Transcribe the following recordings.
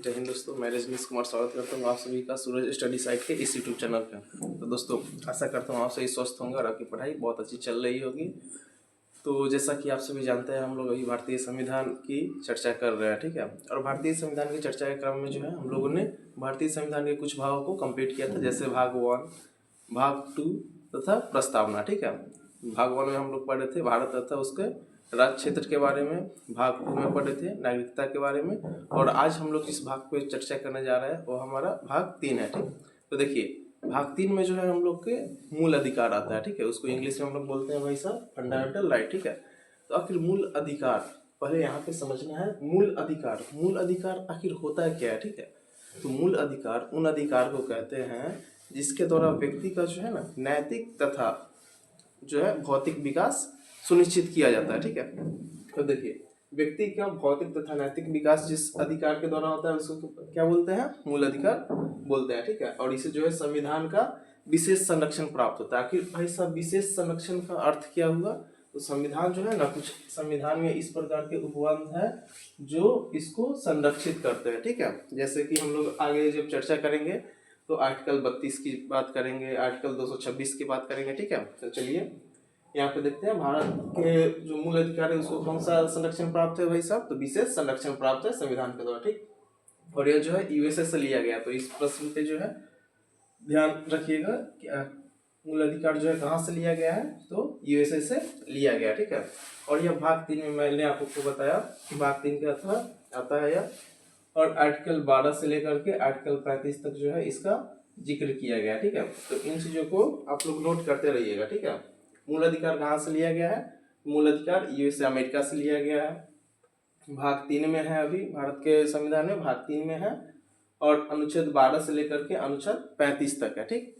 जय हिंद दोस्तों, मैं रजनीश कुमार स्वागत करता हूँ आप सभी का सूरज स्टडी साइट के इस यूट्यूब चैनल पे। तो दोस्तों, आशा करता हूँ आप सभी स्वस्थ होंगे और आपकी पढ़ाई बहुत अच्छी चल रही होगी। तो जैसा कि आप सभी जानते हैं, हम लोग अभी भारतीय संविधान की चर्चा कर रहे हैं, ठीक है। और भारतीय संविधान की चर्चा के क्रम में जो है हम लोगों ने भारतीय संविधान के कुछ भागों को कंप्लीट किया था, जैसे भाग 1, भाग 2 तथा प्रस्तावना, ठीक है। भाग 1 में हम लोग पढ़े थे भारत तथा उसके राज्य क्षेत्र के बारे में, भाग 2 में पढ़े थे नागरिकता के बारे में, और आज हम लोग जिस भाग पे चर्चा करने जा रहे हैं वो हमारा भाग 3 है, ठीक। तो देखिए, भाग 3 में जो है हम लोग के मूल अधिकार आता है, ठीक है। उसको इंग्लिश में हम लोग बोलते हैं भाई साहब फंडामेंटल राइट, ठीक है। तो आखिर मूल अधिकार पहले यहाँ पे समझना है। मूल अधिकार आखिर होता है क्या है, ठीक है। तो मूल अधिकार उन अधिकार को कहते हैं जिसके द्वारा व्यक्ति का जो है ना नैतिक तथा जो है भौतिक विकास सुनिश्चित किया जाता है, ठीक है। तो देखिए, व्यक्ति का भौतिक तथा नैतिक विकास जिस अधिकार के द्वारा होता है उसको क्या बोलते हैं? मूल अधिकार बोलते हैं, ठीक है। और इसे जो है संविधान का विशेष संरक्षण प्राप्त होता है। आखिर भाई साहब विशेष संरक्षण का अर्थ क्या हुआ? तो संविधान जो है ना, कुछ संविधान में इस प्रकार के उपबंध है जो इसको संरक्षित करते हैं, ठीक है। जैसे कि हम लोग आगे जब चर्चा करेंगे तो आर्टिकल 32 की बात करेंगे, आर्टिकल 226 की बात करेंगे, ठीक है। तो चलिए यहाँ पे देखते हैं भारत के जो मूल अधिकार है उसको कौन सा संरक्षण प्राप्त है भाई साहब? तो विशेष संरक्षण प्राप्त है संविधान के द्वारा, ठीक। और यह जो है यूएसए से लिया गया। तो इस प्रश्न पे जो है ध्यान रखिएगा कि मूल अधिकार जो है कहाँ से लिया गया है? तो यूएसए से लिया गया, ठीक है। और यह भाग 3 में मैंने आपको बताया कि भाग 3 का आता है यह, और आर्टिकल 12 से लेकर के आर्टिकल 35 तक जो है इसका जिक्र किया गया, ठीक है। तो इन चीजों को आप लोग नोट करते रहिएगा, ठीक है। मूल अधिकार कहाँ से लिया गया है? मूल अधिकार यूएसए अमेरिका से लिया गया है। भाग 3 में है, अभी भारत के संविधान में भाग 3 में है, और अनुच्छेद 12 से लेकर के अनुच्छेद 35 तक है, ठीक।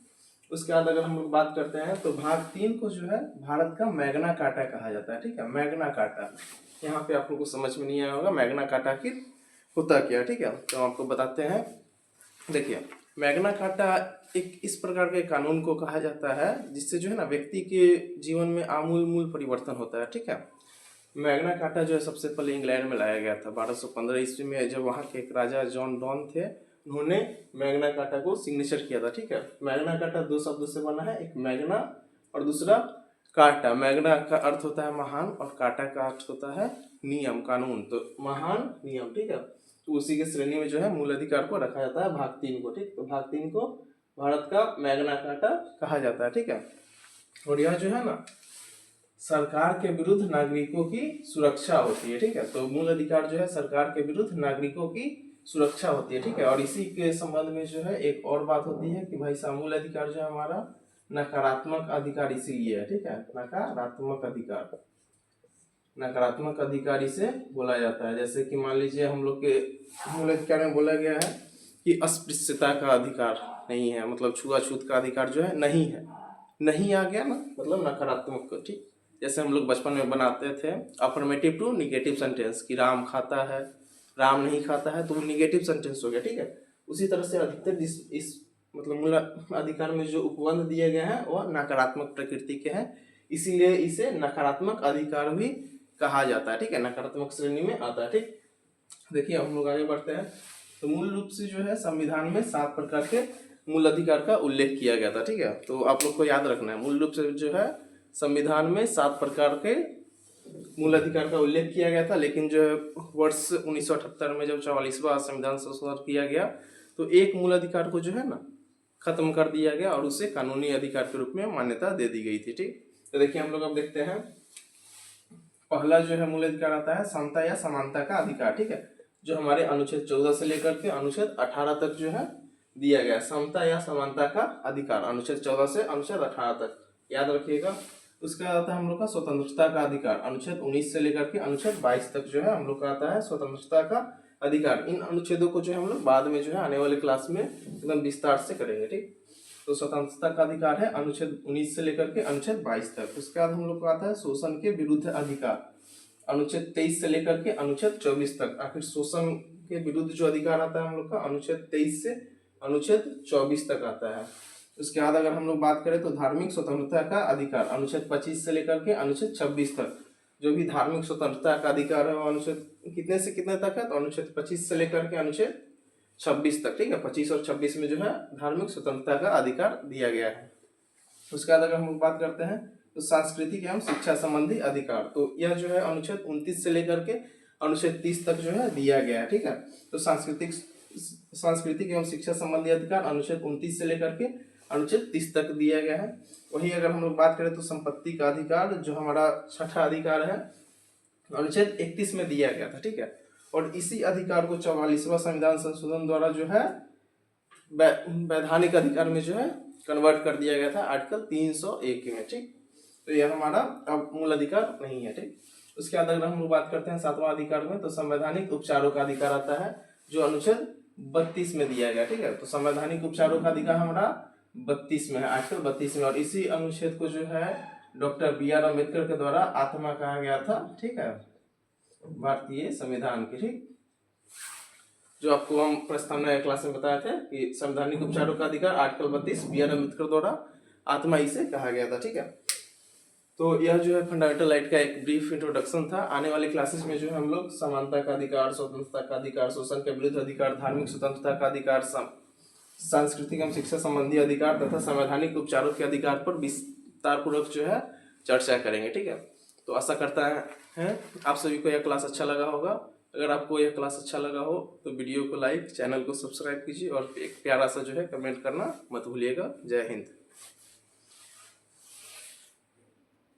उसके बाद अगर हम लोग बात करते हैं तो भाग 3 को जो है भारत का मैग्ना कार्टा कहा जाता है, ठीक है। मैग्ना कार्टा, यहाँ पे आप लोग को समझ में नहीं आया होगा मैग्ना कार्टा की होता क्या, ठीक है। तो आपको बताते हैं। देखिए, मैग्ना कार्टा एक इस प्रकार के कानून को कहा जाता है जिससे जो है ना व्यक्ति के जीवन में आमूल परिवर्तन होता है, ठीक है। मैग्ना कार्टा जो है सबसे पहले इंग्लैंड में लाया गया था 1215 ईस्वी में, जब वहाँ के एक राजा जॉन डॉन थे, उन्होंने मैग्ना कार्टा को सिग्नेचर किया था, ठीक है। मैग्ना कार्टा 2 शब्दों से बना है, एक मैग्ना और दूसरा कार्टा। मैग्ना का अर्थ होता है महान और कार्टा का अर्थ होता है नियम, कानून। तो महान नियम, ठीक है। तो उसी के श्रेणी में जो है मूल अधिकार को रखा जाता है भाग 3 को, ठीक। तो भाग 3 को भारत का मैग्ना कार्टा कहा जाता है, ठीक है। और यह जो है ना सरकार के विरुद्ध नागरिकों की सुरक्षा होती है, ठीक है। तो मूल अधिकार जो है सरकार के विरुद्ध नागरिकों की सुरक्षा होती है, ठीक है। और इसी के संबंध में जो है एक और बात होती है कि भाई साहब मूल अधिकार जो है हमारा नकारात्मक अधिकार इसीलिए है, ठीक है। नकारात्मक अधिकार इसे बोला जाता है। जैसे कि मान लीजिए हम लोग के मूल अधिकार में बोला गया है कि अस्पृश्यता का अधिकार नहीं है, मतलब छुआछूत का अधिकार जो है नहीं है। नहीं आ गया ना, मतलब नकारात्मक, ठीक। जैसे हम लोग बचपन में बनाते थे अफर्मेटिव टू निगेटिव सेंटेंस कि राम खाता है, राम नहीं खाता है, तो वो निगेटिव सेंटेंस हो गया, ठीक है। उसी तरह से अधिकतर इस मतलब मूल अधिकार में जो उपबंध दिए गए हैं वो नकारात्मक प्रकृति के हैं, इसीलिए इसे नकारात्मक अधिकार भी कहा जाता है, ठीक है। नकारात्मक श्रेणी में आता है, ठीक। देखिए हम लोग आगे बढ़ते हैं। तो मूल रूप से जो है संविधान में 7 प्रकार के मूल अधिकार का उल्लेख किया गया था, ठीक है। तो आप लोग को याद रखना है, मूल रूप से जो है संविधान में 7 प्रकार के मूल अधिकार का उल्लेख किया गया था। लेकिन जो है वर्ष 1978 में जब 44वां संविधान संशोधन किया गया तो एक मूल अधिकार को जो है ना खत्म कर दिया गया और उसे कानूनी अधिकार के रूप में मान्यता दे दी गई थी, ठीक। तो देखिए हम लोग अब देखते हैं, पहला जो है मूल अधिकार आता है समता या समानता का अधिकार, ठीक है। जो हमारे अनुच्छेद 14 से लेकर के अनुच्छेद 18 तक जो है दिया गया, समता या समानता का अधिकार, अनुच्छेद 14 से अनुच्छेद 18 तक याद रखिएगा। उसका आता है हम लोग का स्वतंत्रता का अधिकार, अनुच्छेद 19 से लेकर के अनुच्छेद 22 तक जो है हम लोग का आता है स्वतंत्रता का अधिकार। इन अनुच्छेदों को जो है हम लोग बाद में जो है आने वाले क्लास में एकदम विस्तार से करेंगे, ठीक। तो स्वतंत्रता का अधिकार है अनुच्छेद 19 से लेकर के अनुच्छेद 22 तक। उसके बाद हम लोग को आता है शोषण के विरुद्ध अधिकार, अनुच्छेद 23 से लेकर के अनुच्छेद 24 तक। आखिर शोषण के विरुद्ध जो अधिकार आता है हम लोग का अनुच्छेद 23 से अनुच्छेद 24 तक आता है। उसके बाद अगर हम लोग बात करें तो धार्मिक स्वतंत्रता का अधिकार, अनुच्छेद 25 से लेकर के अनुच्छेद 26 तक। जो भी धार्मिक स्वतंत्रता का अधिकार है वो अनुच्छेद कितने से कितने तक है? तो अनुच्छेद 25 से लेकर के अनुच्छेद 26 तक, ठीक है, 25 और 26 में जो है धार्मिक स्वतंत्रता का अधिकार दिया गया है। उसके बाद अगर हम लोग बात करते हैं तो सांस्कृतिक एवं शिक्षा संबंधी अधिकार, तो यह जो है अनुच्छेद 29 से लेकर के अनुच्छेद 30 तक जो है दिया गया है, ठीक है। तो सांस्कृतिक एवं शिक्षा संबंधी अधिकार अनुच्छेद 29 से लेकर के अनुच्छेद 30 तक दिया गया है। वही अगर हम लोग बात करें तो संपत्ति का अधिकार जो हमारा छठा अधिकार है अनुच्छेद 31 में दिया गया था, ठीक है। और इसी अधिकार को 44वां संविधान संशोधन द्वारा जो है वैधानिक अधिकार में जो है कन्वर्ट कर दिया गया था आर्टिकल 301 में, ठीक। तो यह हमारा अब मूल अधिकार नहीं है, ठीक। उसके बाद अगर हम लोग बात करते हैं 7वां अधिकार में, तो संवैधानिक उपचारों का अधिकार आता है जो अनुच्छेद 32 में दिया गया, ठीक है। तो संवैधानिक उपचारों का अधिकार हमारा 32 में है, आर्टिकल 32 में। और इसी अनुच्छेद को जो है डॉक्टर BR अम्बेडकर के द्वारा आत्मा कहा गया था, ठीक है, भारतीय संविधान की, ठीक। जो आपको हम प्रस्तावना क्लास में बताए थे कि संवैधानिक उपचारों का अधिकार आर्टिकल 32 BR अम्बेडकर द्वारा आत्मा इसे कहा गया था, ठीक है। तो यह जो है फंडामेंटल राइट का एक ब्रीफ इंट्रोडक्शन था। आने वाले क्लासेस में जो है हम लोग समानता का अधिकार, स्वतंत्रता का अधिकार, शोषण के विरुद्ध अधिकार, धार्मिक स्वतंत्रता का अधिकार, सांस्कृतिक एवं शिक्षा संबंधी अधिकार तथा संवैधानिक उपचारों के अधिकार पर विस्तार पूर्वक जो है चर्चा करेंगे, ठीक है। तो आशा करता है आप सभी को यह क्लास अच्छा लगा होगा। अगर आपको यह क्लास अच्छा लगा हो तो वीडियो को लाइक, चैनल को सब्सक्राइब कीजिए और एक प्यारा सा जो है कमेंट करना मत भूलिएगा। जय हिंद।